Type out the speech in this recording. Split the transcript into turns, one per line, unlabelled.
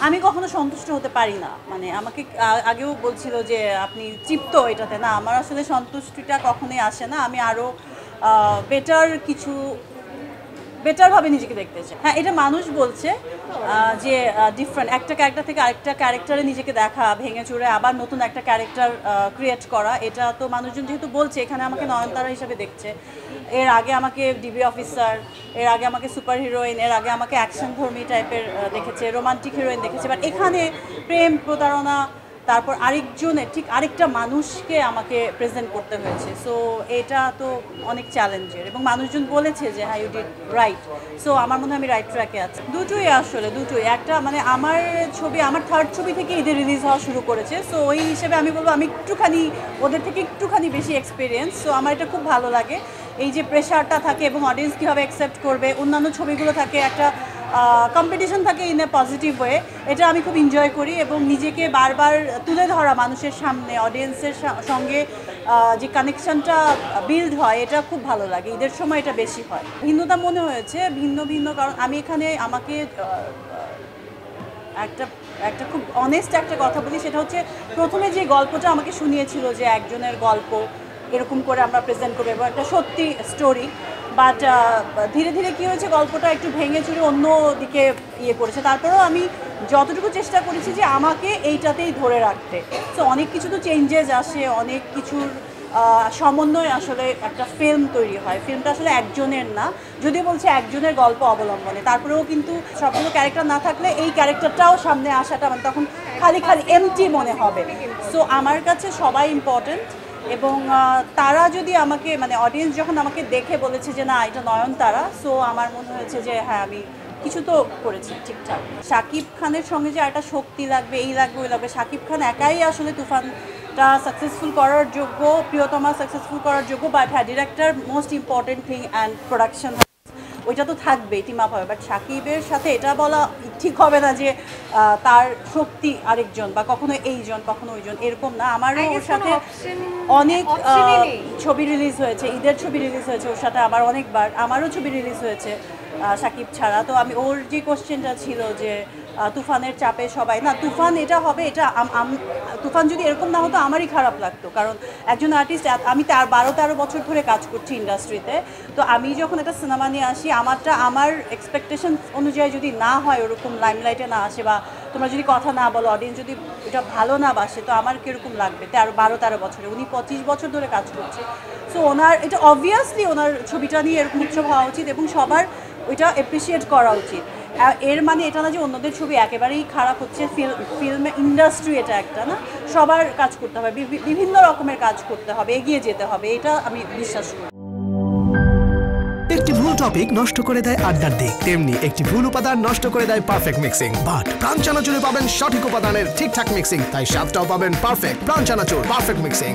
আমি কখনো সন্তুষ্ট হতে পারি না, মানে আমাকে আগেও বলছিল যে আপনি তৃপ্ত এটাতে, না আমার আসলে সন্তুষ্টিটা কখনোই আসে না। আমি আরও বেটারভাবে নিজেকে দেখতে চাই। হ্যাঁ, এটা মানুষ বলছে যে ডিফারেন্ট একটা ক্যারেক্টার থেকে আরেকটা ক্যারেক্টারে নিজেকে দেখা, ভেঙে চুরে আবার নতুন একটা ক্যারেক্টার ক্রিয়েট করা, এটা তো মানুষজন যেহেতু বলছে, এখানে আমাকে নয়নতারা হিসেবে দেখছে। এর আগে আমাকে ডিবি অফিসার, এর আগে আমাকে সুপার হিরোইন, এর আগে আমাকে অ্যাকশন ধর্মী টাইপের দেখেছে, রোমান্টিক হিরোইন দেখেছে, বাট এখানে প্রেম, প্রতারণা, তারপর আরেকজনের ঠিক আরেকটা মানুষকে আমাকে প্রেজেন্ট করতে হয়েছে। সো এটা তো অনেক চ্যালেঞ্জের, এবং মানুষজন বলেছে যে হ্যাঁ ইউ ডিড রাইট। সো আমার মনে হয় আমি রাইট ট্র্যাকে আছি। দুটোই আসলে দুটোই, একটা মানে আমার ছবি, আমার থার্ড ছবি থেকে ঈদে রিলিজ হওয়া শুরু করেছে। সো ওই হিসেবে আমি বলবো আমি একটুখানি ওদের থেকে একটুখানি বেশি এক্সপিরিয়েন্স। সো আমার এটা খুব ভালো লাগে, এই যে প্রেশারটা থাকে এবং অডিয়েন্স কীভাবে অ্যাকসেপ্ট করবে। অন্যান্য ছবিগুলো থাকে একটা কম্পিটিশন থাকে ইন এ পজিটিভ ওয়ে, এটা আমি খুব এনজয় করি, এবং নিজেকে বারবার তুলে ধরা মানুষের সামনে, অডিয়েন্সের সঙ্গে যে কানেকশনটা বিল্ড হয়, এটা খুব ভালো লাগে। ঈদের সময় এটা বেশি হয়। ভিন্নতা মনে হয়েছে ভিন্ন, কারণ আমি এখানে আমাকে একটা খুব অনেস্ট একটা কথা বলি, সেটা হচ্ছে প্রথমে যে গল্পটা আমাকে শুনিয়েছিল যে একজনের গল্প এরকম করে আমরা প্রেজেন্ট করবো এবং একটা সত্যি স্টোরি, বাট ধীরে ধীরে কী হয়েছে, গল্পটা একটু ভেঙে চুরে অন্য দিকে ইয়ে করেছে। তারপরেও আমি যতটুকু চেষ্টা করেছি যে আমাকে এইটাতেই ধরে রাখতে। সো অনেক কিছু তো চেঞ্জেস আসে, অনেক কিছুর সমন্বয় আসলে একটা ফিল্ম তৈরি হয়। ফিল্মটা আসলে একজনের না, যদিও বলছে একজনের গল্প অবলম্বনে, তারপরেও কিন্তু সবগুলো ক্যারেক্টার না থাকলে এই ক্যারেক্টারটাও সামনে আসাটা মানে তখন খালি এমটি মনে হবে। সো আমার কাছে সবাই ইম্পর্টেন্ট, এবং তারা যদি আমাকে মানে অডিয়েন্স যখন আমাকে দেখে বলেছে যে না এটা নয়নতারা, সো আমার মনে হয়েছে যে হ্যাঁ আমি কিছু তো করেছি ঠিকঠাক। শাকিব খানের সঙ্গে যে একটা শক্তি লাগবে, এই লাগবে ওই লাগবে, শাকিব খান একাই আসলে তুফানটা সাকসেসফুল করার যোগ্য, প্রিয়তমা সাকসেসফুল করার যোগ্য, বাট হ্যাঁ director most important thing, and production ওইটা তো থাকবেই, টিম আপ হবে। বাট শাকিবের সাথে এটা বলা ঠিক হবে না যে তার শক্তি আরেকজন, বা কখনো এইজন কখনো ওইজন, এরকম না। আমারও ওর সাথে অনেক ছবি রিলিজ হয়েছে, ঈদের ছবি রিলিজ হয়েছে ওর সাথে আমার অনেকবার, আমারও ছবি রিলিজ হয়েছে শাকিব ছাড়া। তো আমি ওর যে কোশ্চেনটা ছিল যে তুফানের চাপে সবাই না, তুফান এটা হবে, এটা তুফান যদি এরকম না হতো আমারই খারাপ লাগতো, কারণ একজন আর্টিস্ট, আমি 12-13 বছর ধরে কাজ করছি ইন্ডাস্ট্রিতে। তো আমি যখন একটা সিনেমা নিয়ে আসি, আমার এক্সপেকটেশন অনুযায়ী যদি না হয়, ওরকম লাইমলাইটে না আসে, বা তোমরা যদি কথা না বলো, অডিয়েন্স যদি এটা ভালো না বাসে, তো আমার কীরকম লাগবে? 12-13 বছরে, উনি 25 বছর ধরে কাজ করছে। সো ওনার এটা অবভিয়াসলি ওনার ছবিটা নিয়ে এরকম উৎসব হওয়া উচিত, এবং সবার ওইটা অ্যাপ্রিসিয়েট করা উচিত। এর মানে এটা না যে অন্যদের ছবি একেবারেই খারাপ হচ্ছে। ফিল্ম ইন্ডাস্ট্রি এটা একটা না, সবার কাজ করতে হবে, বিভিন্ন রকমের কাজ করতে হবে, এগিয়ে যেতে হবে, এটা আমি বিশ্বাস করি।
একটি ভুল টপিক নষ্ট করে দেয় আড্ডার দিক, তেমনি একটি ভুল উপাদান নষ্ট করে দেয় পারফেক্ট মিক্সিং। বাট প্রাণ চানাচুরে পাবেন সঠিক উপাদানের ঠিকঠাক মিক্সিং, তাই স্বাদটাও পাবেন পারফেক্ট। প্রাণ চানাচুর পারফেক্ট মিক্সিং।